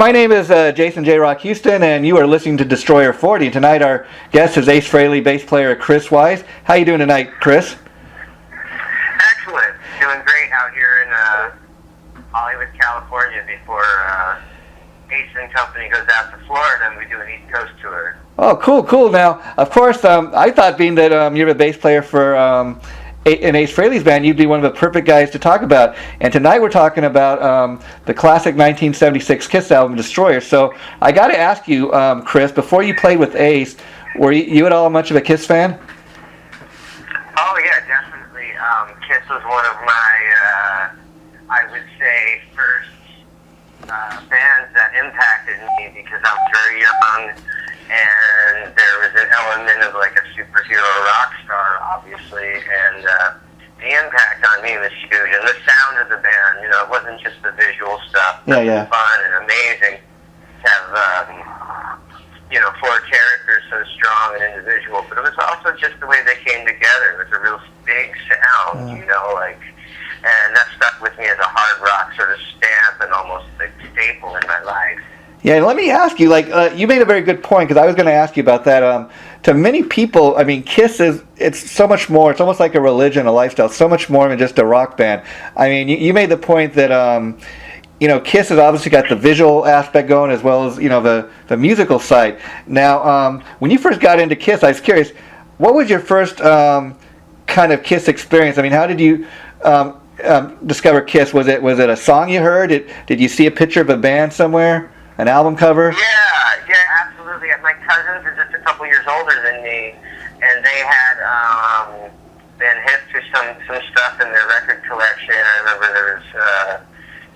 my name is Jason JROCK Houston, and you are listening to Destroyer40. And tonight our guest is Ace Frehley, bass player Chris Wyse. How you doing tonight, Chris? Excellent. Doing great out here in Hollywood, California before Ace and Company goes out to Florida and we do an East Coast tour. Oh, cool. Now, of course, I thought being that you're a bass player for in Ace Frehley's band, you'd be one of the perfect guys to talk about. And tonight we're talking about the classic 1976 Kiss album, Destroyer. So I got to ask you, Chris, before you played with Ace, were you at all much of a Kiss fan? Oh yeah, definitely. Kiss was one of my, I would say, first bands that impacted me because I was very young. And there was an element of like a superhero rock star, obviously, and the impact on me was huge. And the sound of the band, it wasn't just the visual stuff. It was fun and amazing to have, four characters so strong and individual. But it was also just the way they came together. It was a real big sound, and that stuck with me as a hard rock sort of stamp and almost like staple in my life. Yeah, let me ask you, you made a very good point, because I was going to ask you about that. To many people, I mean, Kiss it's so much more. It's almost like a religion, a lifestyle, so much more than just a rock band. I mean, you made the point that, Kiss has obviously got the visual aspect going as well as, the musical side. Now, when you first got into Kiss, I was curious, what was your first kind of Kiss experience? I mean, how did you discover Kiss? Was it a song you heard? Did you see a picture of a band somewhere? An album cover? Yeah, absolutely. My cousins are just a couple years older than me, and they had been hip to some stuff in their record collection. I remember there was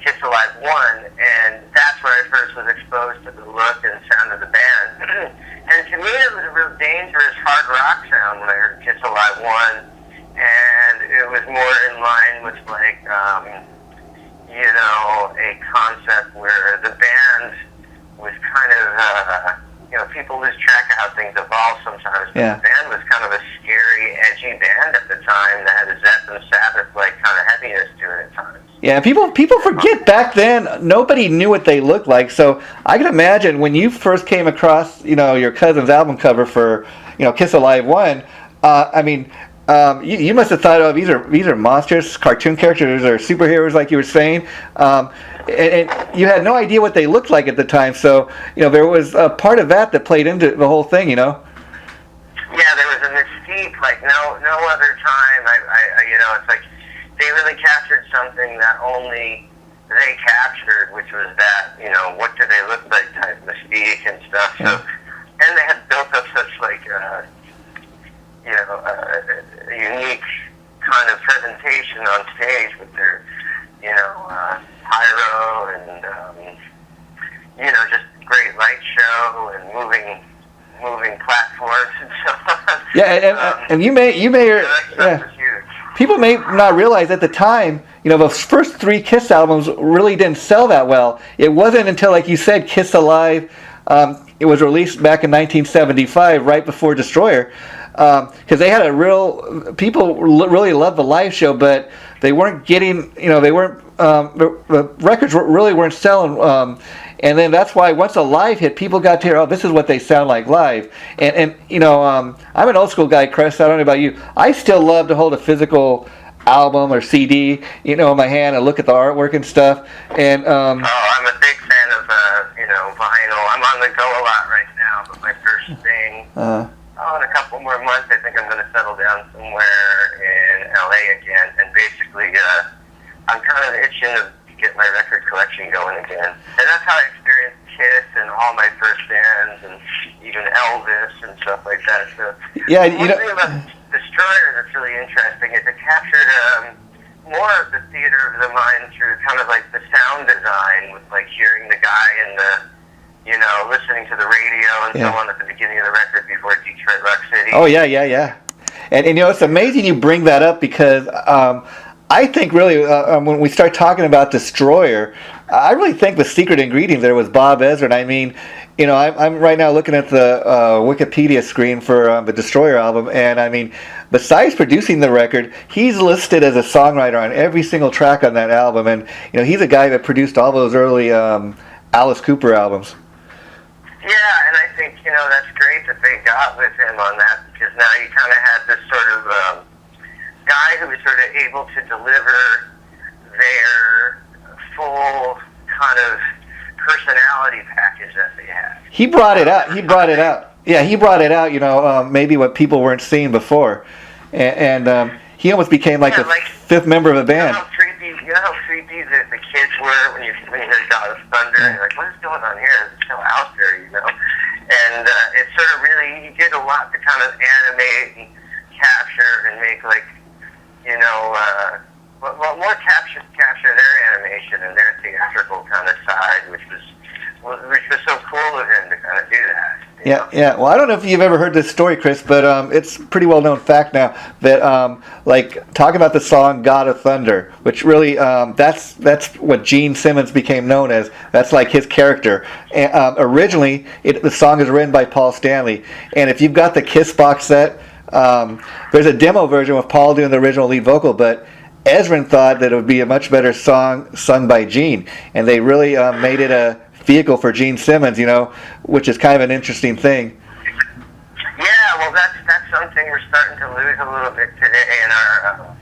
Kiss Alive 1, and that's where I first was exposed to the look and sound of the band. And to me, it was a real dangerous hard rock sound when I heard Kiss Alive 1, and it was more in line with a concept where the band was kind of, people lose track of how things evolve sometimes. But the band was kind of a scary, edgy band at the time that had a Zeppelin Sabbath-like kind of heaviness to it at times. Yeah, people forget back then nobody knew what they looked like. So I can imagine when you first came across, your cousin's album cover for, Kiss Alive 1, you must have thought, oh, these are monsters, cartoon characters, or superheroes, like you were saying, and you had no idea what they looked like at the time. So there was a part of that played into the whole thing. Yeah, there was a mystique like no other time. It's like they really captured something that only they captured, which was that what do they look like type mystique and stuff. So and they had built up such a unique kind of presentation on stage with their, pyro and, just great light show and moving platforms and so on. Yeah, and you may people may not realize at the time, the first three Kiss albums really didn't sell that well. It wasn't until, like you said, Kiss Alive, it was released back in 1975, right before Destroyer. Because they had people really loved the live show, but they weren't getting, the records really weren't selling. And then that's why once a live hit, people got to hear, oh, this is what they sound like live. And I'm an old school guy, Chris. I don't know about you. I still love to hold a physical album or CD, in my hand and look at the artwork and stuff. And I'm a big fan of vinyl. I'm on the go a lot right now, but my first thing. In a couple more months, I think I'm going to settle down somewhere in LA again, and basically, I'm kind of itching to get my record collection going again. And that's how I experienced Kiss and all my first bands, and even Elvis and stuff like that. So, one thing about Destroyer that's really interesting is it captured more of the theater of the mind through kind of like the sound design, with like hearing the guy in the listening to the radio and so on at the beginning of the record before Detroit Rock City. Oh, yeah. And it's amazing you bring that up, because I think really when we start talking about Destroyer, I really think the secret ingredient there was Bob Ezrin. I mean, I'm right now looking at the Wikipedia screen for the Destroyer album, and I mean, besides producing the record, he's listed as a songwriter on every single track on that album, and he's a guy that produced all those early Alice Cooper albums. Yeah, and I think, that's great that they got with him on that, because now you kind of had this sort of guy who was sort of able to deliver their full kind of personality package that they had. He brought it out. Yeah, he brought it out, maybe what people weren't seeing before. And he almost became like a fifth member of a band. You know how creepy the kids were when you heard God of Thunder? Yeah. You're like, what is going on here? It's so out there, And it sort of really, he did a lot to kind of animate and capture and make more capture their animation and their theatrical kind of side, which was so cool of him to kind of do that. Yeah. Well, I don't know if you've ever heard this story, Chris, but it's pretty well known fact now that talking about the song "God of Thunder," which really that's what Gene Simmons became known as. That's like his character. And, originally, the song is written by Paul Stanley, and if you've got the Kiss box set, there's a demo version with Paul doing the original lead vocal, but Ezrin thought that it would be a much better song sung by Gene, and they really made it a vehicle for Gene Simmons, which is kind of an interesting thing. Yeah, well, that's something we're starting to lose a little bit today in our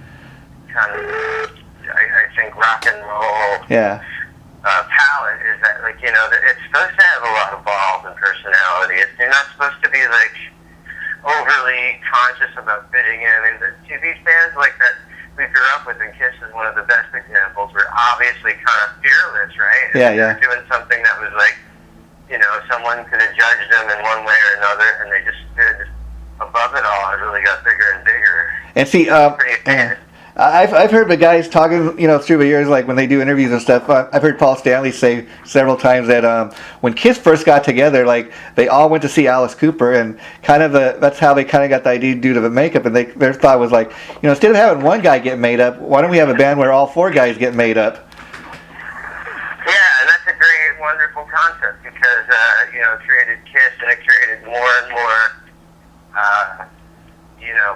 kind of, I think, rock and roll palette, is that, it's supposed to have a lot of balls and personality. You're not supposed to be, overly conscious about fitting in. I mean, these bands like that we grew up with, and Kiss is one of the best examples. We're obviously kind of fearless, right? Yeah. They're doing something that was someone could have judged them in one way or another, and they just stood above it all. It really got bigger and bigger. And see, I've heard the guys talking, through the years, like when they do interviews and stuff. I've heard Paul Stanley say several times that when Kiss first got together, they all went to see Alice Cooper, and that's how they kind of got the idea to do the makeup. And their thought was instead of having one guy get made up, why don't we have a band where all four guys get made up? Yeah, and that's a great, wonderful concept, because it created Kiss, and it created more and more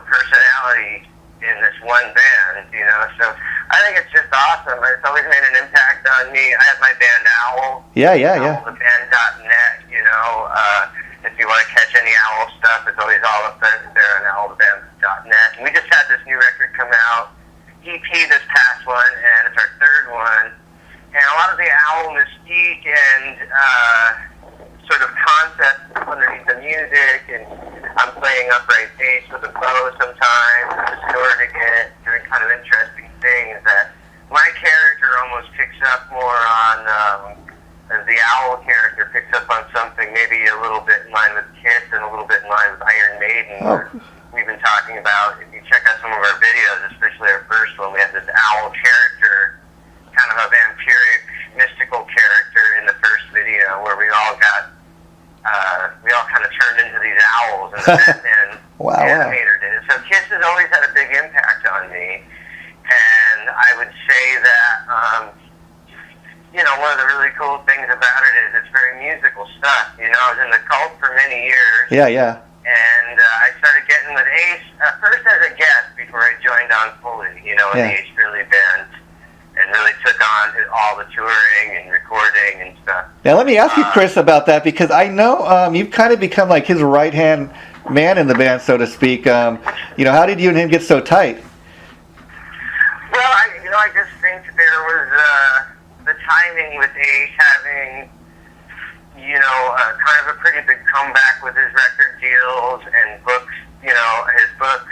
personality in this one band, so I think it's just awesome. It's always made an impact on me. I have my band Owl. Yeah. Owltheband.net, if you want to catch any Owl stuff, it's always all up there on owltheband.net. And we just had this new record come out, EP this past one, and it's our third one. And a lot of the Owl mystique and sort of concept underneath the music, and I'm playing upright bass with a bow sometimes, distorting it, doing kind of interesting things that my character almost picks up more on, the Owl character picks up on something maybe a little bit in line with Kiss and a little bit in line with Iron Maiden. We've been talking about, if you check out some of our videos, especially our first one, we had this Owl character, kind of a vampiric, mystical character in the first video, where we all kind of turned into these owls, and the Batman animator did it. So Kiss has always had a big impact on me, and I would say that, one of the really cool things about it is it's very musical stuff. I was in the Cult for many years. Yeah. And I started getting with Ace, first as a guest before I joined on fully, in the Ace Frehley band, and really took on all the touring and recording and stuff. Now let me ask you, Chris, about that, because I know you've kind of become like his right-hand man in the band, so to speak. How did you and him get so tight? Well, I just think there was the timing with Ace having, kind of a pretty big comeback with his record deals and books, his book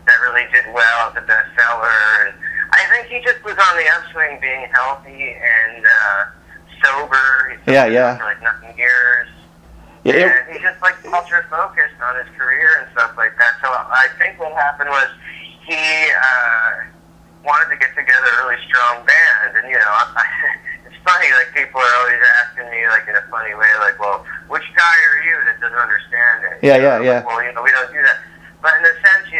that really did well as a bestseller. And I think he just was on the upswing, being healthy and sober. He's for like nothing years. Yeah, and he's just ultra focused on his career and stuff like that. So I think what happened was he wanted to get together a really strong band, and it's funny. People are always asking me in a funny way, well, which guy are you that doesn't understand it? Yeah. Well, we don't do that. But in a sense, he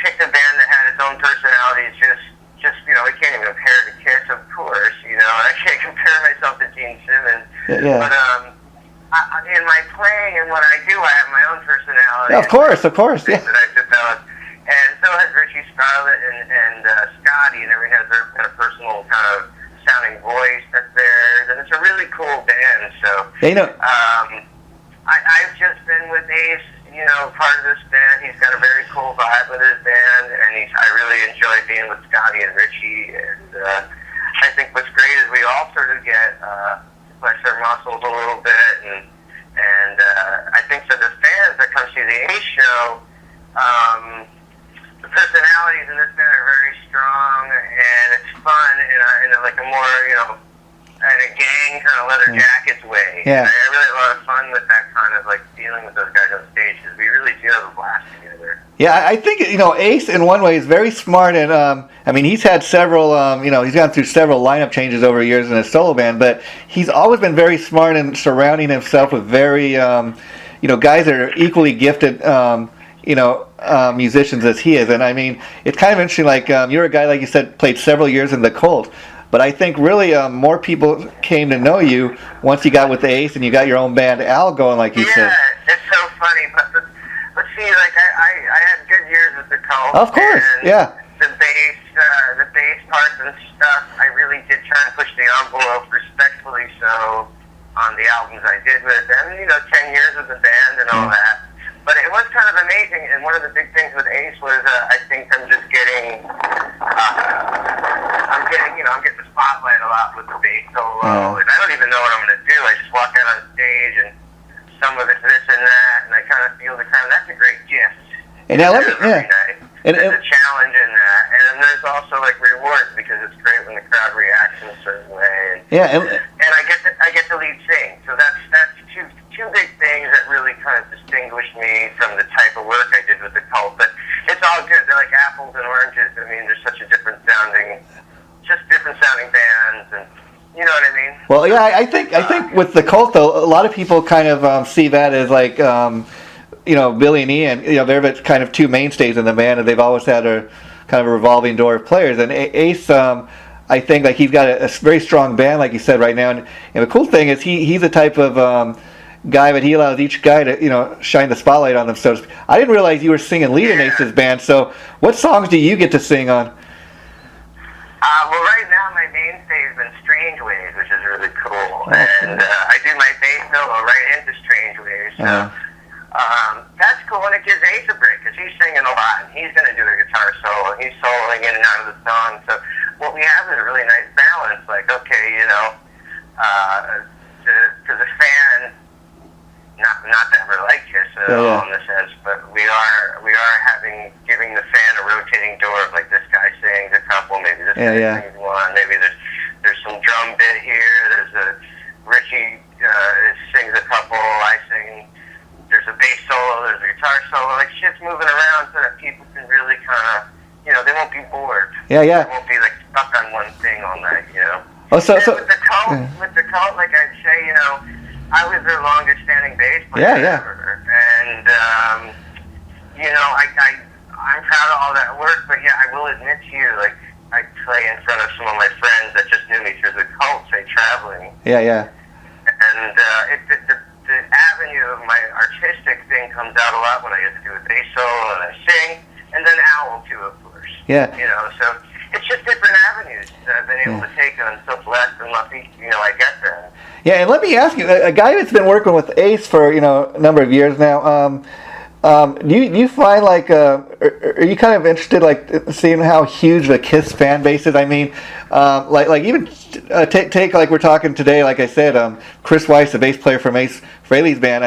picked a band that had its own personalities. Just we can't even compare it to Kiss, of course. I can't compare myself to Gene Simmons. Yeah. But in my playing and what I do, I have my own personality. Yeah, of course. Yeah. That I've developed, and so has Richie Scarlett and Scotty, and everyone has their kind of personal kind of sounding sounding voice that's theirs, and it's a really cool band. So, I've just been with Ace, part of this band. He's got a very cool vibe with his band, and I really enjoy being with Scotty and Richie. And I think what's great is we all sort of get flex our muscles a little bit, and I think for the fans that come see the Ace show, the personalities in this band are very strong, and it's fun in a more, in a gang kind of leather jackets way. Yeah. And I really had a lot of fun with that kind of dealing with those guys on stage, because we really do have a blast together. Yeah, I think, Ace in one way is very smart, and he's had several, he's gone through several lineup changes over years in his solo band, but he's always been very smart in surrounding himself with very, guys that are equally gifted, musicians as he is. And it's kind of interesting, you're a guy, like you said, played several years in the Cult, but I think really more people came to know you once you got with the Ace and you got your own band, Al, going, like you said. Yeah, it's so funny, but see, I had good years with the Cult. Of course, yeah. The bass parts and stuff, I really did try and push the envelope respectfully so on the albums I did with them. 10 years with the band and all that. But it was kind of amazing, and one of the big things with Ace was I think I'm just getting, I'm getting the spotlight a lot with the bass solo, and I don't even know what I'm going to do. I just walk out on stage, and some of it's this and that, and I kind of feel that's a great gift. And now let me, nice. And there's a challenge in that, and then there's also rewards, because it's great when the crowd reacts in a certain way. And I get to lead sing, so that's two big things that really kind of distinguish me from the type of work I did with the Cult. But it's all good. They're like apples and oranges. They're such a different sounding bands, and you know what I mean? Well, yeah, I think with the Cult, though, a lot of people kind of see that as Billy and Ian, they're the kind of two mainstays in the band, and they've always had a kind of a revolving door of players. And Ace, I think he's got a very strong band, like you said, right now. And the cool thing is he's the type of guy that he allows each guy to shine the spotlight on them. So I didn't realize you were singing lead in Ace's band. So what songs do you get to sing on? Well, right now my mainstay has been Strange Ways, which is really cool, and I do my bass solo right into Strange Ways. So that's cool, and it gives Ace a break, because he's singing a lot, and he's going to do the guitar solo, and he's soloing in and out of the song. So what we have is a really nice balance. To the fan, not that we're like Kiss at all in the sense, but we are giving the fan a rotating door of this guy sings a couple, maybe this guy sings one, maybe there's some drum bit here, there's a Richie sings a couple, I sing, there's a bass solo, there's a guitar solo, shit's moving around so that people can really kind of, they won't be bored. Yeah. They won't be stuck on one thing all night, Oh, so with the Cult, like I'd say, I was their longest standing bass player ever. And, I'm proud of all that work, but I will admit to you, I play in front of some of my friends that just knew me through the Cult, say, traveling. Yeah. And the avenue of my artistic thing comes out a lot when I get to do a bass solo and I sing, and then Owl too, of course. Yeah. So it's just different avenues that I've been able to take, and I'm so blessed and lucky, I get that. Yeah, and let me ask you, a guy that's been working with Ace for, a number of years now, do you find are you kind of interested seeing how huge the Kiss fan base is? Even take we're talking today, like I said, Chris Wyse, the bass player from Ace Frehley's band.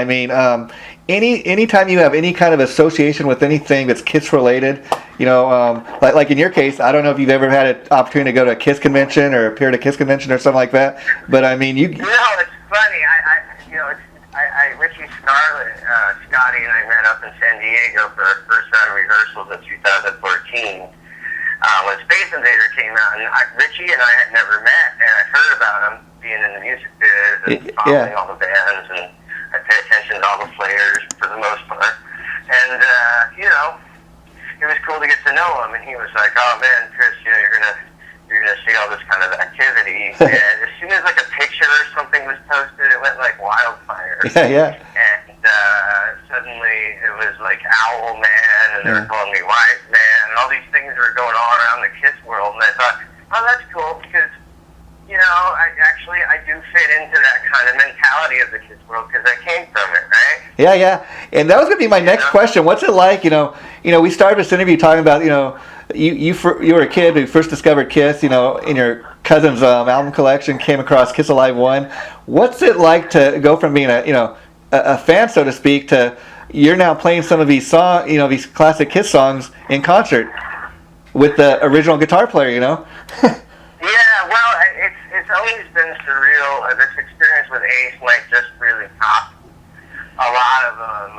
Anytime you have any kind of association with anything that's Kiss related, like in your case, I don't know if you've ever had an opportunity to go to a Kiss convention or appear at a Kiss convention or something like that, but you. It's funny. Richie Scarlett, Scotty and I met up in San Diego for our first round of rehearsals in 2014. When Space Invader came out, and Richie and I had never met, and I heard about him being in the music biz and following all the bands, and I pay attention to all the players for the most part. And, it was cool to get to know him, and he was like, "Oh man, Chris, you're gonna see all this kind of activity." And as soon as a picture or something was posted, it went like wildfire. Yeah. And suddenly it was like Owl Man, and they were calling me Wise Man, and all these things were going all around the Kiss world. And I thought, oh, that's cool, because I actually, I do fit into that kind of mentality of the kids world because I came from it, right? Yeah. And that was going to be my next question. What's it like, we started this interview talking about, you were a kid who first discovered Kiss, in your cousin's album collection, came across Kiss Alive 1. What's it like to go from being a fan, so to speak, to you're now playing some of these these classic Kiss songs in concert with the original guitar player, Yeah, well, it's always been surreal. This experience with Ace might just really top a lot of them.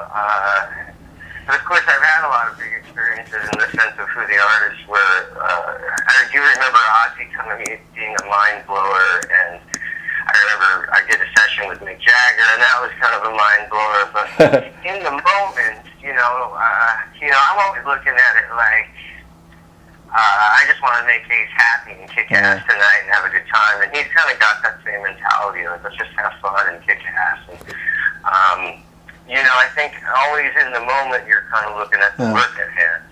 But of course, I've had a lot of big experiences in the sense of who the artists were. I do remember Ozzy coming to me being a mind blower, and I remember I did a session with Mick Jagger, and that was kind of a mind blower. But in the moment, I'm always looking at it like, I just want to make Ace happy and kick ass tonight and have a good time. And he's kind of got that same mentality, like, let's just have fun and kick ass. And, I think always in the moment you're kind of looking at the work at hand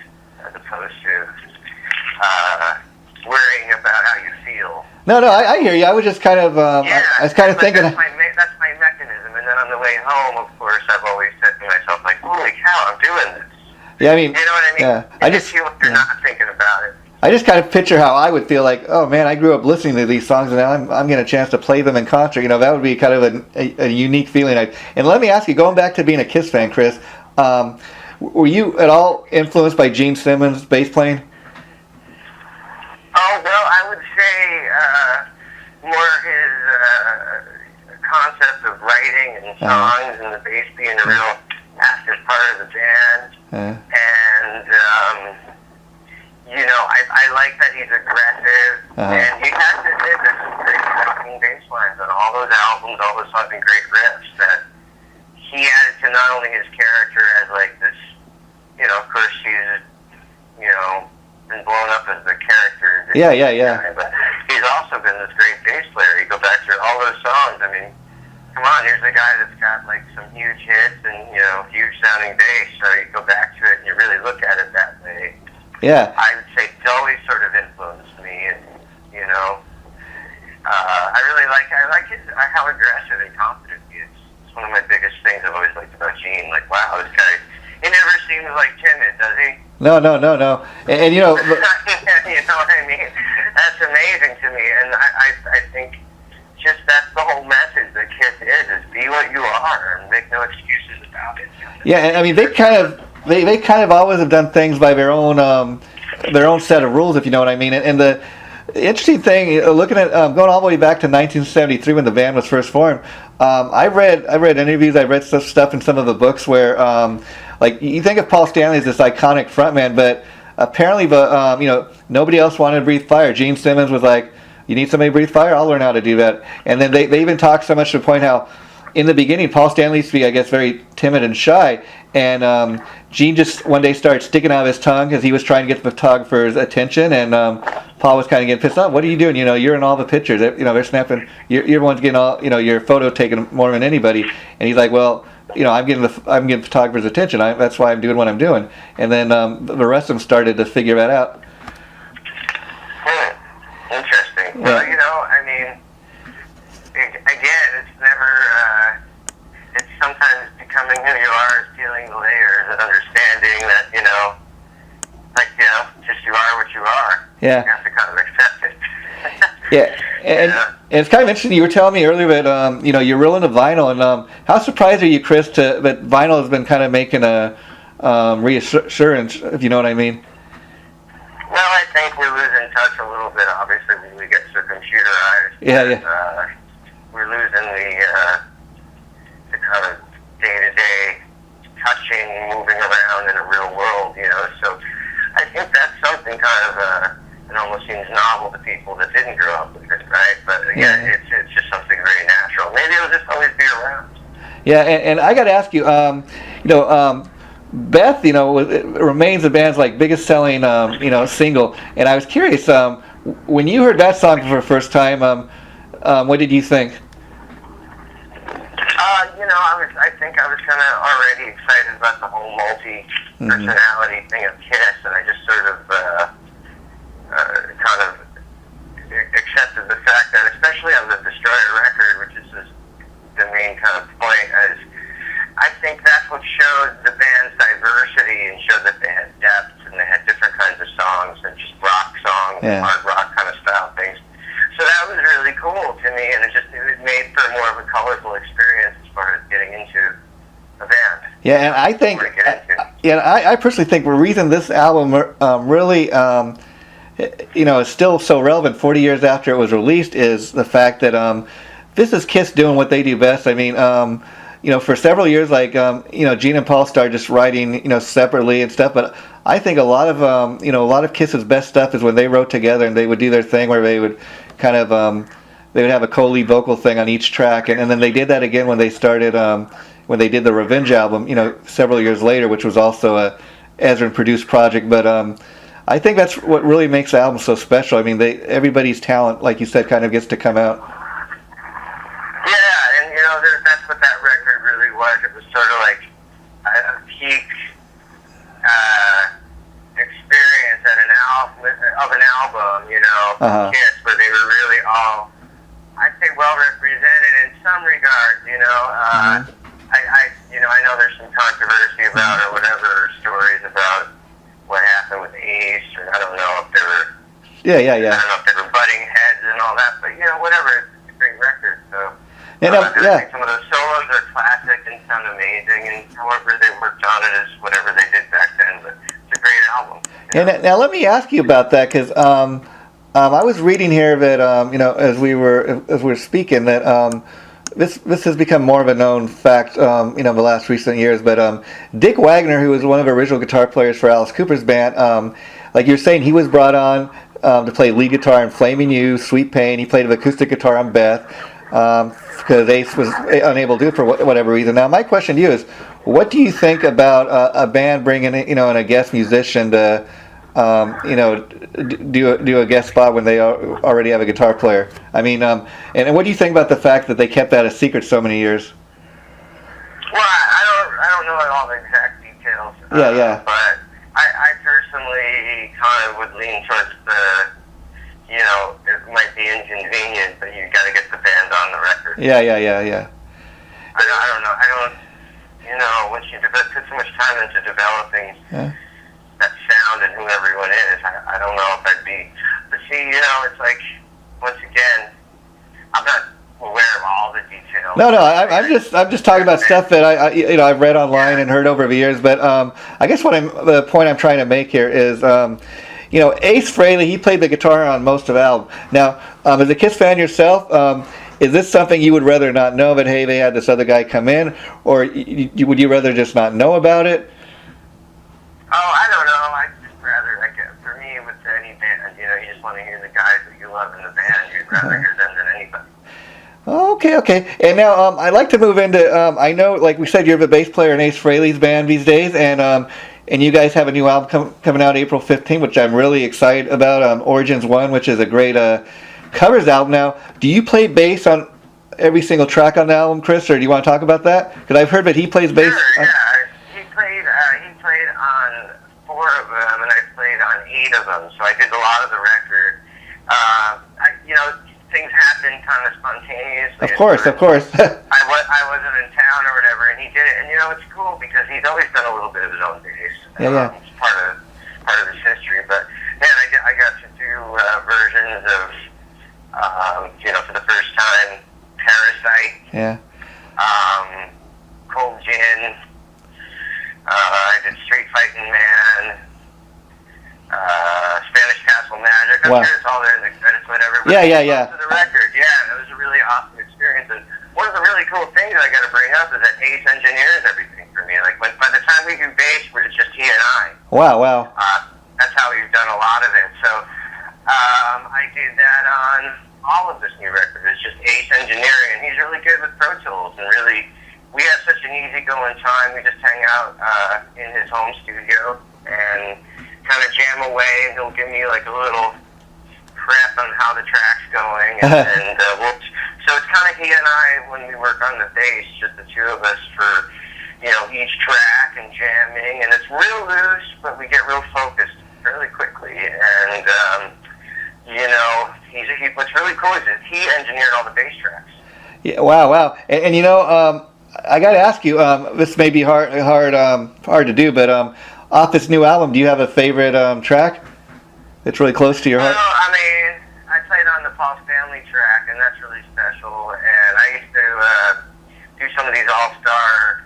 as opposed to worrying about how you feel. No, I hear you. I was just kind of, I was kind of thinking. That's my mechanism. And then on the way home, of course, I've always said to myself, like, holy cow, I'm doing this. Yeah, I mean, you know what I mean? Yeah, I just feel like you're not thinking about it. I just kind of picture how I would feel like, oh man, I grew up listening to these songs, and now I'm getting a chance to play them in concert. That would be kind of a unique feeling. And let me ask you, going back to being a Kiss fan, Chris, were you at all influenced by Gene Simmons' bass playing? Oh, well, I would say more his concept of writing and songs and the bass being a real active part of the band. And, I like that he's aggressive. And you have to admit there's some great fucking bass lines on all those albums, all those fucking great riffs that he added to not only his character as like this, of course he's, been blown up as the character. Yeah. But he's also been this great bass player. You go back through all those songs, I mean, come on, here's a guy that's got like some huge hits and, huge sounding bass. So you go back to it and you really look at it that way. Yeah. I would say it's always sort of influenced me, and I like how aggressive and confident he is. It's one of my biggest things I've always liked about Gene. Like, wow, this guy, he never seems like timid, does he? No. And you know what I mean? That's amazing to me, and I think just that's the whole message that Kiss is be what you are and make no excuses about it. Yeah, and I mean they kind of always have done things by their own set of rules, if you know what I mean. And the interesting thing, looking at going all the way back to 1973 when the band was first formed, I read interviews, I read stuff in some of the books where like you think of Paul Stanley as this iconic frontman, but apparently nobody else wanted to breathe fire. Gene Simmons was like, you need somebody to breathe fire? I'll learn how to do that. And then they even talked so much to the point how in the beginning Paul Stanley used to be, I guess, very timid and shy, and Gene just one day started sticking out his tongue because he was trying to get the photographer's attention, and Paul was kind of getting pissed off. What are you doing? You're in all the pictures. They're snapping. You're the one's getting all your photo taken more than anybody. And he's like, well, I'm getting the photographer's attention. That's why I'm doing what I'm doing. And then the rest of them started to figure that out. Interesting. Well, I mean, again, it's never. It's sometimes becoming who you are, peeling the layers, and understanding that just you are what you are. Yeah. You have to kind of accept it. Yeah, and it's kind of interesting. You were telling me earlier that you're real into vinyl, and how surprised are you, Chris, that vinyl has been kind of making a reassurance, if you know what I mean? Well, I think we're losing touch a little bit. Obviously, when we get so computerized. Yeah. We're losing the kind of day-to-day touching, moving around in a real world. So I think that's something kind of. It almost seems novel to people that didn't grow up with it, right? But again, it's just something very natural. Maybe it'll just always be around. Yeah, and I got to ask you, Beth, remains the band's biggest selling, single. And I was curious, when you heard that song for the first time, what did you think? I think I was kind of already excited about the whole multi-personality thing of Kiss, and I just sort of kind of accepted the fact that, especially on the Destroyer record, which is the main kind of point, is I think that's what showed the band's diversity and showed that they had depth and they had different kinds of songs and just rock songs, hard rock kind of style things. So that was really cool to me, and it made for more of a colorful experience as far as getting into a band. Yeah, and I think, I personally think the reason this album really, is still so relevant 40 years after it was released is the fact that this is Kiss doing what they do best. I mean, for several years, like, Gene and Paul started just writing, separately and stuff, but I think a lot of Kiss's best stuff is when they wrote together and they would do their thing where they would kind of, they would have a co-lead vocal thing on each track, and then they did that again when they started, when they did the Revenge album, several years later, which was also a Ezrin produced project. But I think that's what really makes the album so special. I mean, everybody's talent, like you said, kind of gets to come out. Yeah, and that's what that record really was. It was sort of like a peak experience at an album, Kiss, where they were really all, I'd say, well represented in some regards. I know there's some controversy about or whatever stories about what happened with Ace, or I don't know if they were. I don't know if they were butting heads and all that, but whatever. It's a great record. So I think some of those solos are classic and sound amazing, and however they worked on it is whatever they did back then. But it's a great album. And now let me ask you about that, because I was reading here that as we were speaking that. This has become more of a known fact, the last recent years. But Dick Wagner, who was one of the original guitar players for Alice Cooper's band, like you're saying, he was brought on to play lead guitar in Flaming You, Sweet Pain. He played an acoustic guitar on Beth because Ace was unable to do it for whatever reason. Now, my question to you is, what do you think about a band bringing in a guest musician to do a guest spot when they already have a guitar player? I mean, and what do you think about the fact that they kept that a secret so many years? Well, I don't know all the exact details. But I personally kind of would lean towards it might be inconvenient, but you got to get the band on the record. Yeah. I don't know. Once you put so much time into developing that sound and who everyone is, I don't know if I'd be. But see, it's like, once again, I'm not aware of all the details. No, I'm just talking about stuff that I've read online and heard over the years. But I guess the point I'm trying to make here is, Ace Frehley, he played the guitar on most of the album. Now, as a Kiss fan yourself, is this something you would rather not know that, hey, they had this other guy come in, or would you rather just not know about it? Oh, I don't know. I'd just rather, for me, with any band, you just want to hear the guys that you love in the band. You'd rather hear them than anybody. Okay. And now I'd like to move into, I know, like we said, you're the bass player in Ace Frehley's band these days, and you guys have a new album coming out April 15th, which I'm really excited about, Origins 1, which is a great covers album. Now, do you play bass on every single track on the album, Chris, or do you want to talk about that? Because I've heard that he plays bass. Sure, yeah. He played on 4 of them, and I played on 8 of them, so I did a lot of the record. Things happen kind of spontaneously. Of course. I wasn't in town or whatever, and he did it. And it's cool because he's always done a little bit of his own bass. It's part of his history. But man, I got to do versions of for the first time, Parasite. Yeah. Cold Gin. I did Street Fighting Man. Spanish Castle Magic. I'm sure it's all there in the credits, whatever. But Yeah. To the record, that was a really awesome experience. And one of the really cool things I got to bring up is that Ace engineers everything for me. Like by the time we do bass, it's just he and I. Wow. That's how we've done a lot of it. So I did that on all of this new record. It's just Ace engineering, and he's really good with Pro Tools. And really, we have such an easygoing time. We just hang out in his home studio and kind of jam away, and he'll give me like a little prep on how the track's going, and so it's kind of he and I when we work on the bass, just the two of us for each track and jamming, and it's real loose, but we get real focused fairly quickly, and what's really cool is that he engineered all the bass tracks. Yeah, wow. And you know, I got to ask you. This may be hard to do, but off this new album, do you have a favorite track that's really close to your heart? Well, I mean, I played on the Paul Stanley track, and that's really special. And I used to do some of these all-star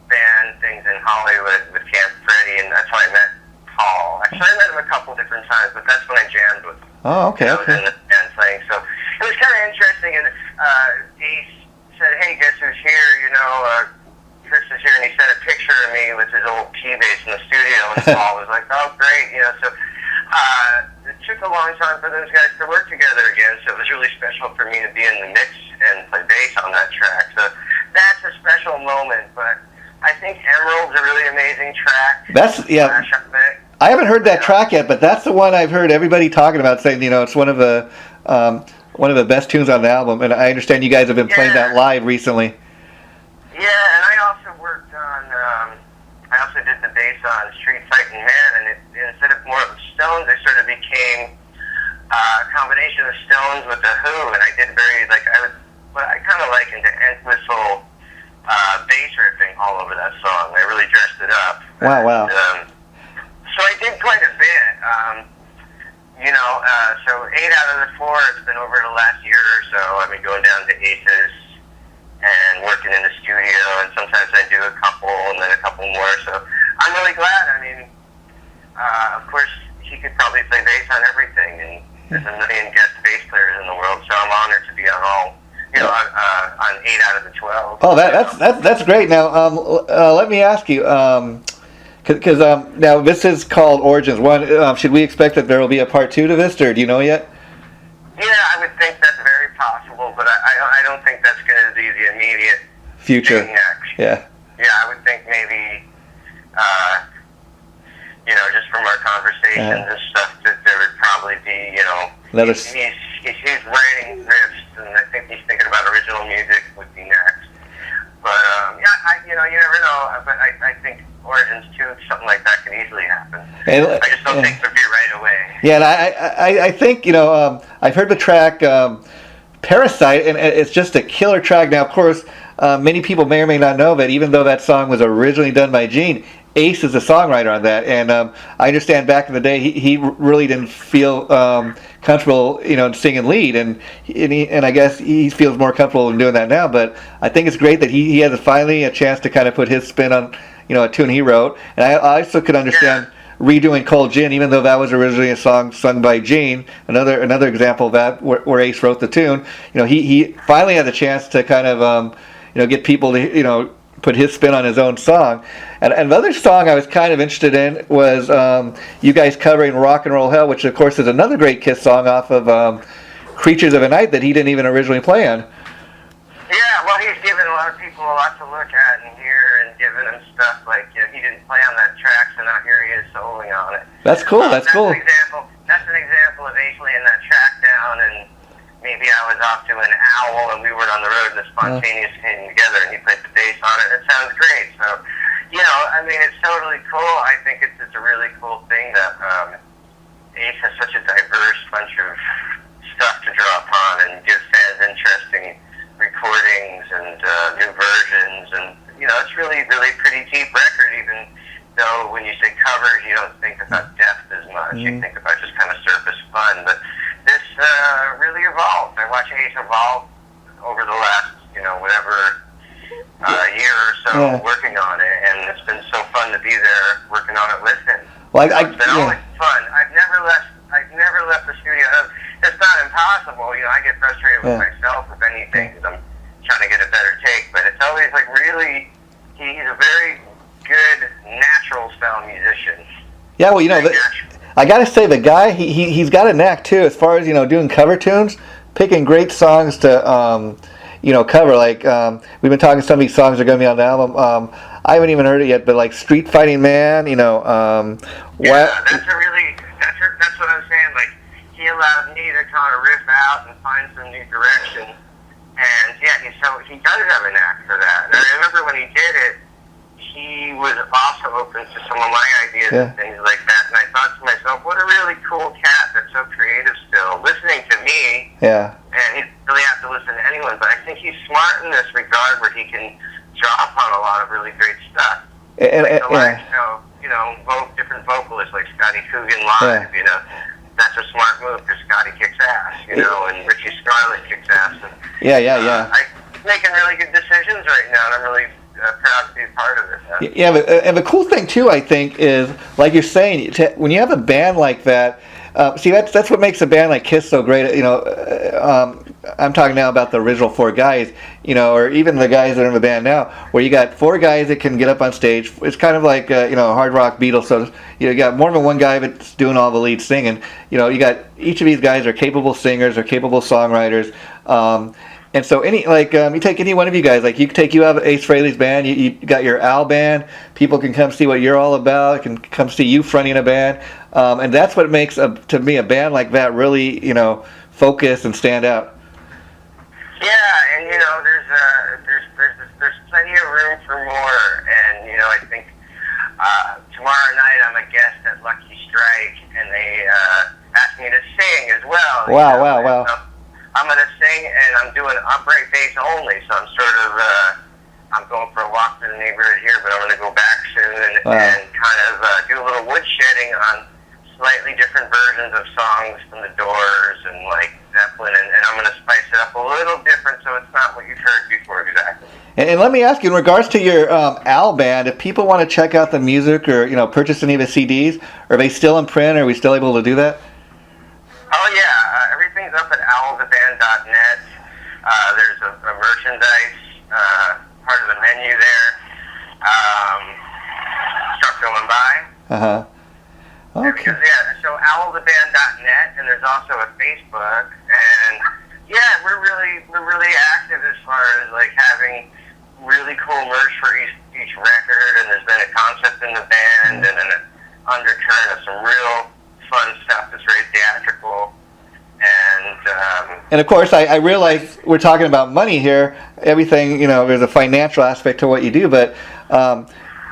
band things in Hollywood with Camp Freddy, and that's how I met Paul. Actually, I met him a couple different times, but that's when I jammed with him. Oh, okay. I was in the band playing, so it was kind of interesting. And Ace said, "Hey, guess who's here? You know, Chris is here," and he sent a picture of me with his old key bass in the studio. And Paul was like, "Oh, great," you know. So it took a long time for those guys to work together again. So it was really special for me to be in the mix and play bass on that track. So that's a special moment. But I think Emerald's a really amazing track. I haven't heard that track yet, but that's the one I've heard everybody talking about, saying, you know, it's one of the best tunes on the album. And I understand you guys have been playing that live recently. Yeah, and I also worked on, I also did the bass on Street Fighting Man, and instead of more of the Stones, it sort of became a combination of Stones with the Who, and I did I kind of likened to end whistle bass riffing all over that song. I really dressed it up. Wow. So I did quite a bit. So 8 out of the 4, it's been over the last year or so. I've been going down to Ace's and working in the studio, and sometimes I do a couple and then a couple more. So I'm really glad. I mean, of course, he could probably play bass on everything, and there's a million guest bass players in the world, so I'm honored to be on all. On 8 out of the 12. Oh, that's great. Now, let me ask you, because now this is called Origins 1. Should we expect that there will be a part 2 to this, or do you know yet? Yeah, I would think that's very possible, but I don't think that's going to be the immediate future. Thing next. Yeah, I would think maybe, just from our conversations and stuff, that there would probably be, he's writing riffs, and I think he's thinking about original music would be next. But you never know. But I think Origins 2, something like that can easily happen. I just don't think it would be right away. Yeah, and I think I've heard the track Parasite, and it's just a killer track. Now, of course, many people may or may not know that even though that song was originally done by Gene, Ace is a songwriter on that, and I understand back in the day he really didn't feel comfortable, singing lead, and I guess he feels more comfortable in doing that now. But I think it's great that he has finally a chance to kind of put his spin on, a tune he wrote. And I also could understand redoing Cold Gin, even though that was originally a song sung by Gene. Another example of that where Ace wrote the tune. He finally had the chance to kind of get people to put his spin on his own song. And another song I was kind of interested in was you guys covering Rock and Roll Hell, which of course is another great Kiss song off of Creatures of the Night that he didn't even originally play on. Yeah, well, he's given a lot of people a lot to look at and hear, and given them stuff like, he didn't play on that track, so now here he is soloing on it. That's cool, that's cool. That's an example of Ace laying that track down, and maybe I was off to an owl and we were on the road and the Spontaneous came together and he played the bass on it. It sounds great. So, it's totally cool. I think it's a really cool thing that Ace has such a diverse bunch of stuff to draw upon and gives fans interesting recordings and new versions. And, it's really, really pretty deep record, even though when you say covers, you don't think about depth as much. You think about just kind of surface fun. But this really evolved. I watched Ace evolve over the last, year or so working on it, and it's been so fun to be there working on it with him. Well, it's been always fun. I've never left the studio. It's not impossible. I get frustrated with myself with anything because I'm trying to get a better take, but it's always really, he's a very good natural style musician. Yeah, well, I gotta say, the guy, he's got a knack too, as far as doing cover tunes, picking great songs to cover. Like we've been talking, some of these songs are gonna be on the album. I haven't even heard it yet, but like Street Fighting Man, that's what I'm saying. Like, he allowed me to kind of riff out and find some new direction, and he does have a knack for that. And I remember when he did it, he was also open to some of my ideas and things like that, and I thought to myself, what a really cool cat that's so creative still. Listening to me. Yeah. And he doesn't really have to listen to anyone. But I think he's smart in this regard where he can draw upon a lot of really great stuff. Like the live show, you know, different vocalists like Scotty Coogan live, you know. That's a smart move because Scotty kicks ass, you know, and Richie Scarlett kicks ass. And, he's making really good decisions right now, and I'm really proud to be a part of it. Yeah, and the cool thing too, I think, is like you're saying, when you have a band like that. See, that's what makes a band like Kiss so great. You know, I'm talking now about the original 4 guys, you know, or even the guys that are in the band now, where you got 4 guys that can get up on stage. It's kind of like you know, hard rock Beatles. So you got more than one guy that's doing all the lead singing. You know, you got each of these guys are capable singers, are capable songwriters. And so you take any one of you guys, like you have Ace Frehley's band, you got your Al band, people can come see what you're all about, can come see you fronting a band, and that's what makes to me a band like that really, you know, focus and stand out. Yeah, and you know, there's plenty of room for more, and you know, I think tomorrow night I'm a guest at Lucky Strike, and they asked me to sing as well. Wow. I'm going to sing, and I'm doing upright bass only, so I'm sort of, I'm going for a walk through the neighborhood here, but I'm going to go back soon and kind of do a little woodshedding on slightly different versions of songs from the Doors and like Zeppelin, and I'm going to spice it up a little different so it's not what you've heard before exactly. And let me ask you, in regards to your Al band, if people want to check out the music or, you know, purchase any of the CDs, are they still in print? Are we still able to do that? Oh, yeah. Everything's up at owltheband.net. There's a merchandise part of the menu there. Start going by. Okay. So owltheband.net, and there's also a Facebook. And yeah, we're really active as far as like having really cool merch for each record. And there's been a concept in the band and an undercurrent of some real fun stuff that's very theatrical, and of course I realize we're talking about money here. Everything, you know, there's a financial aspect to what you do, but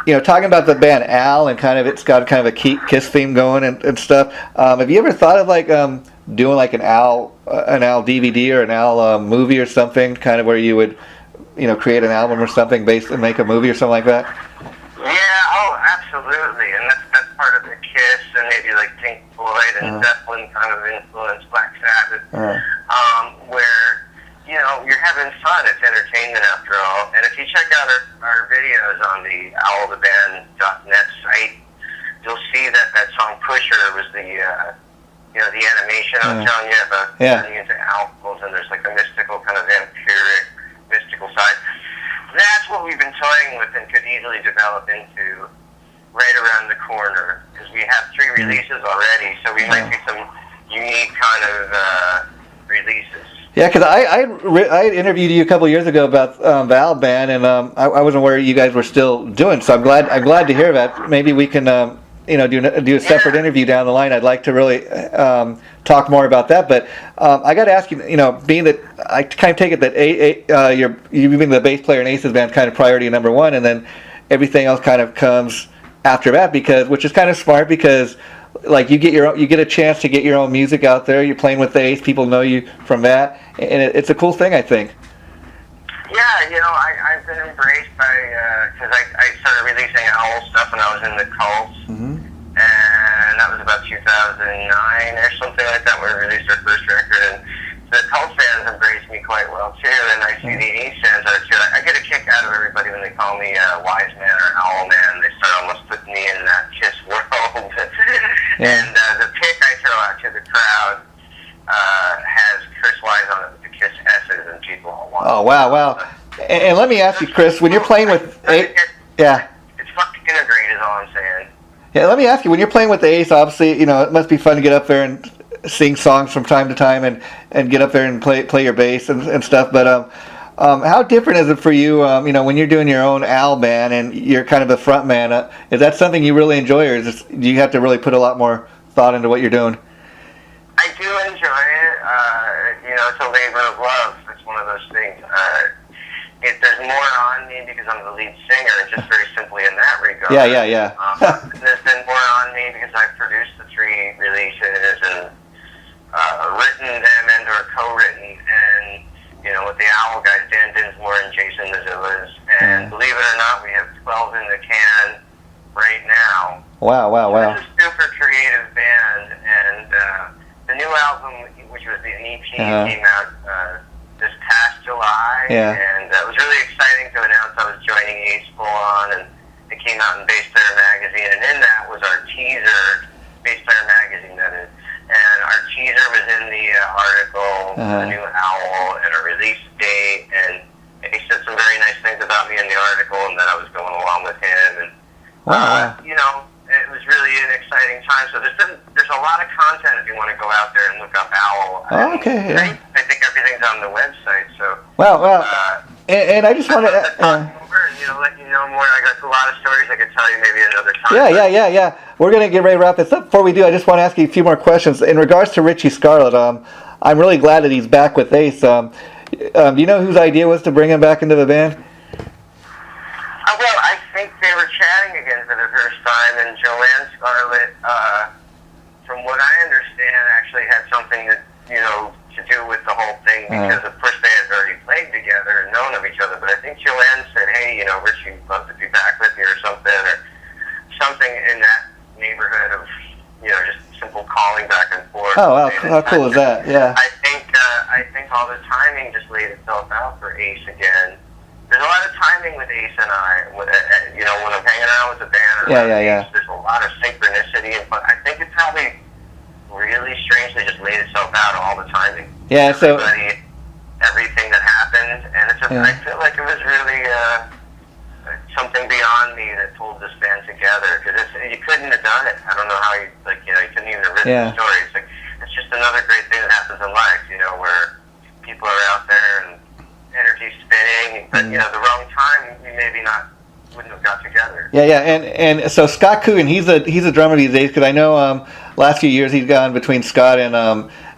you know, talking about the band Al and kind of it's got kind of a Kiss theme going and stuff. Have you ever thought of like doing like an Al DVD or an Al movie or something, kind of where you would, you know, create an album or something based and make a movie or something like that? Yeah, oh, absolutely, and that's part of the Kiss and maybe like Pink Floyd and Zeppelin kind of influence, Black Sabbath, where, you know, you're having fun. It's entertainment after all. And if you check out our videos on the owltheband.net site, you'll see that song Pusher was the, you know, the animation I was telling you about turning into owls, and there's like a mystical kind of vampiric, mystical side. That's what we've been toying with and could easily develop into right around the corner, because we have 3 releases already, so we might see some unique kind of releases. Yeah, because I interviewed you a couple of years ago about the Al band, and I wasn't aware you guys were still doing. So I'm glad to hear that. Maybe we can you know, do a separate interview down the line. I'd like to really talk more about that. But I got to ask you, you know, being that I kind of take it that you being the bass player in Ace's band kind of priority number 1, and then everything else kind of comes after that, which is kind of smart, because like you get a chance to get your own music out there. You're playing with the Ace, people know you from that, and it's a cool thing, I think. Yeah, you know, I've been embraced by, because I started releasing Owl stuff when I was in the Cults, and that was about 2009 or something like that when we released our first record, and the Cult fans embraced me quite well too, and I see the Ace fans are too. I get a kick out of everybody when they call me Wise Man or Owl Man. They start almost putting me in that Kiss world. And the pick I throw out to the crowd has Chris Wyse on it with the Kiss S's, and people all want. Oh, wow. And let me ask you, Chris, when you're playing with it's fucking integrated, is all I'm saying. Yeah, let me ask you, when you're playing with the Ace, obviously, you know, it must be fun to get up there and sing songs from time to time and get up there and play your bass and stuff. But how different is it for you, you know, when you're doing your own Al band and you're kind of the front man? Is that something you really enjoy, or do you have to really put a lot more thought into what you're doing? I do enjoy it. You know, it's a labor of love. It's one of those things. There's more on me because I'm the lead singer, just very simply in that regard. Yeah. There's been more on me because I've produced the 3 releases, and written them and or co-written, and with the Owl guys, Dan Dinsmore and Jason Mazillas, and believe it or not, we have 12 in the can right now. Wow. It's a super creative band, and the new album, which was the EP, came out this past July, and it was really exciting to announce I was joining Ace full on, and it came out in Bass Player Magazine, and in that was our teaser, Bass Player Magazine, that is. And our teaser was in the article, the new Owl, and a release date, and he said some very nice things about me in the article, and that I was going along with him, and it was really an exciting time. So there's a lot of content if you want to go out there and look up Owl. Oh, okay. I think everything's on the website. So and I just want to let you know more. I got a lot of stories I could tell you maybe another time. Yeah. We're going to get ready to wrap this up. Before we do, I just want to ask you a few more questions. In regards to Richie Scarlett, I'm really glad that he's back with Ace. Do you know whose idea was to bring him back into the band? Well, I think they were chatting again for the first time, and Joanne Scarlett, from what I understand, actually had something to do with the whole thing, because of course they had already played together and known of each other, but I think Joanne said, hey, Richie would love to be back with you or something in that neighborhood of, just simple calling back and forth. Oh, wow, how cool is that? Yeah. I think all the timing just laid itself out for Ace again. There's a lot of timing with Ace and I, when I'm hanging out with the band, Ace, there's a lot of synchronicity, but I think it probably really strangely just laid itself out, all the timing. Yeah, so everything that happened, and I feel like it was really something beyond me that pulled this band together, because you couldn't have done it. I don't know how you couldn't even have written the story. It's just another great thing that happens in life, where people are out there and energy spinning, but the wrong time, we maybe wouldn't have got together. Yeah, and so Scott Coogan, he's a drummer these days, because I know last few years he's gone between Scott and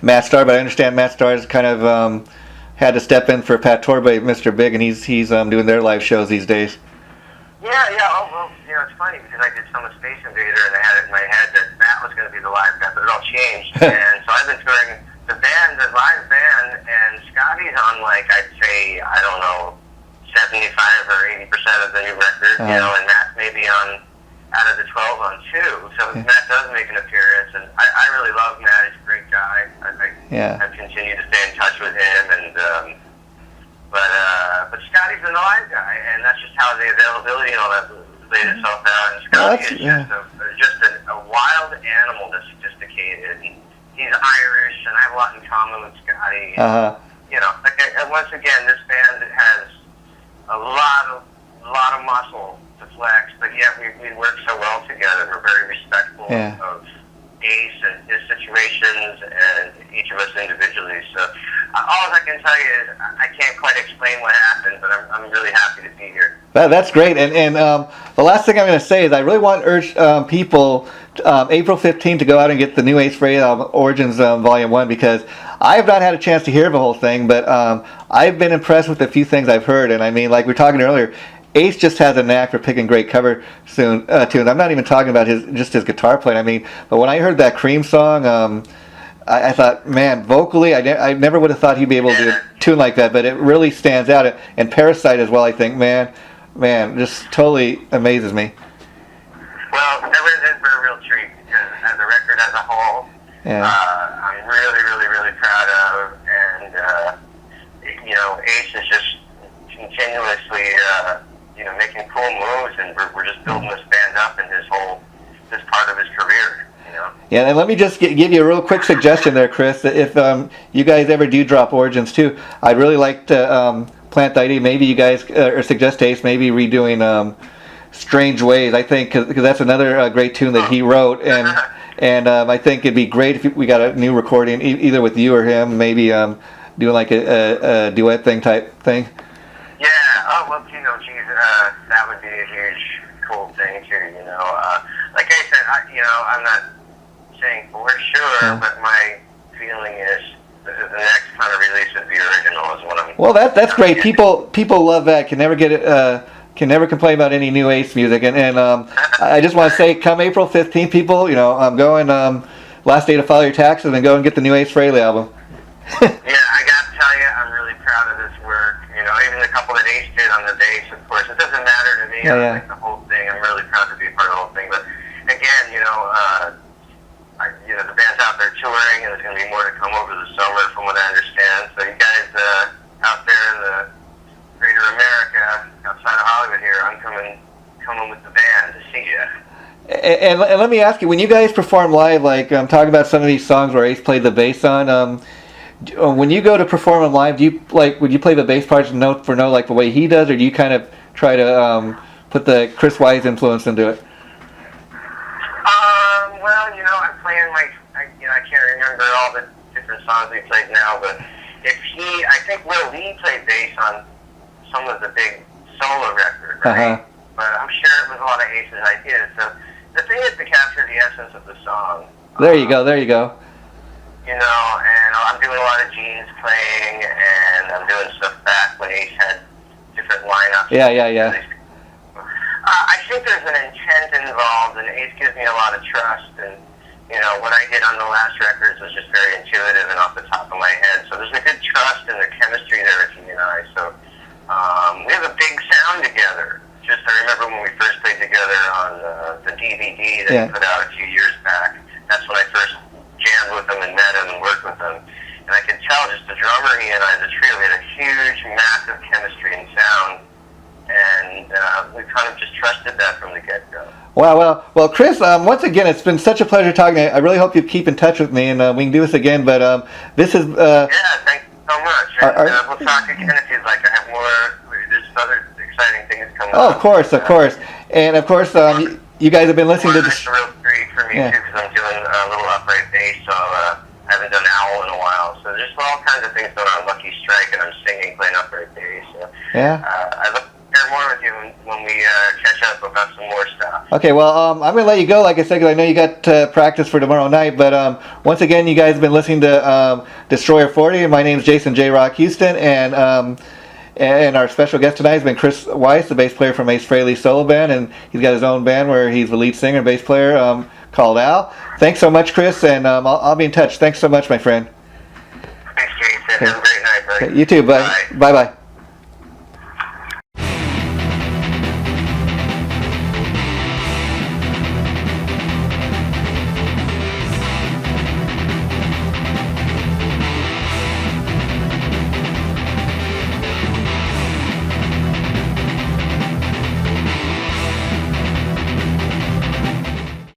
Matt Starr, but I understand Matt Starr's kind of had to step in for Pat Torbe, Mr. Big, and he's doing their live shows these days. Yeah. Oh, well, it's funny, because I did some of Space Invader, and I had it in my head that Matt was going to be the live guy, but it all changed. And so I've been touring the live band, and Scotty's on, I'd say, I don't know, 75 or 80% of the new record, and Matt's maybe on, out of the 12, on 2. So Matt does make an appearance, and I really love Matt. He's a great guy. I've continued to stay in touch with him, and but Scotty's the live guy, and that's just how the availability and all that laid itself out. And Scotty is just a wild animal that's sophisticated. He's Irish, and I have a lot in common with Scotty. Once again, this band has a lot of muscle to flex, but yet we work so well together. We're very respectful of Ace and his situations, and each of us individually. So all I can tell you is I can't quite explain what happened, but I'm really happy to be here. That's great. And the last thing I'm going to say is I really want to urge people April 15th to go out and get the new Ace Frehley album, Origins Volume 1, because I have not had a chance to hear the whole thing, but I've been impressed with a few things I've heard. And I mean, like we were talking earlier, Ace just has a knack for picking great cover tunes. I'm not even talking about his guitar playing. I mean, but when I heard that Cream song, I thought, man, vocally, I never would have thought he'd be able to do a tune like that, but it really stands out. And Parasite as well, I think, man, just totally amazes me. Well, everyone's in for a real treat, because as a record as a whole, I'm really, really, really proud of, and Ace is just continuously, making cool moves, and we're just building this band up in this part of his career. Yeah, and let me just give you a real quick suggestion there, Chris. If you guys ever do drop Origins too, I'd really like to plant the idea. Maybe you guys or suggest to Ace maybe redoing Strange Ways. I think because that's another great tune that he wrote, and I think it'd be great if we got a new recording either with you or him. Maybe doing like a duet type thing. Yeah. Oh well, that would be a huge cool thing too. Like I said, I'm not saying for sure, but my feeling is the next kind of release would be original is what I'm. Well, that's great. People love that. Can never get it. Can never complain about any new Ace music. And I just want to say, come April 15th, people, I'm going. last day to file your taxes and go and get the new Ace Frehley album. Yeah, I got to tell you, I'm really proud of this work. You know, even the couple that Ace did on the bass, of course, it doesn't matter to me. I like the whole thing. I'm really proud to be a part of the whole thing. But again, the band's out there touring, and there's going to be more to come over the summer, from what I understand. So you guys out there in the greater America, outside of Hollywood here, I'm coming with the band to see you. And let me ask you, when you guys perform live, like talk about some of these songs where Ace played the bass on. When you go to perform them live, would you play the bass parts note for note like the way he does, or do you kind of try to put the Chris Wyse influence into it? Well, I'm playing I can't remember all the different songs we played now, but I think Will Lee played bass on some of the big solo records, right? But I'm sure it was a lot of Ace's ideas. So the thing is to capture the essence of the song. There you go. And I'm doing a lot of Gene's playing, and I'm doing stuff back when Ace had different lineups. Yeah. I think there's an intent involved, and Ace gives me a lot of trust, and what I did on the last records was just very intuitive and off the top of my head. So there's a good trust and the chemistry there between he and I. So we have a big sound together. I remember when we first played together on the DVD that he put out a few years back. That's when I first jammed with him and met him and worked with him. And I could tell just the drummer, he and I, the trio, we had a huge, massive chemistry and sound. And we kind of just trusted that from the get-go. Wow, well, Chris, once again, it's been such a pleasure talking to you. I really hope you keep in touch with me, and we can do this again. But this is... yeah, thanks so much. And, we'll talk again if you'd like. I have more... There's other exciting things coming up. Oh, of course. And, of course, you guys have been listening to... It's a real treat for me, too, because I'm doing a little upright bass, so I haven't done Owl in a while. So there's all kinds of things going on. Lucky Strike, and I'm singing, playing upright bass. So, I look share more with you when we catch up about some more stuff. Okay, well, I'm going to let you go, like I said, because I know you got practice for tomorrow night. But once again, you guys have been listening to Destroyer40. My name is Jason JROCK Houston, and our special guest tonight has been Chris Wyse, the bass player from Ace Frehley's solo band, and he's got his own band where he's the lead singer and bass player called Al. Thanks so much, Chris, and I'll be in touch. Thanks so much, my friend. Thanks, Jason. Have a great night, buddy. You too, buddy. Bye-bye.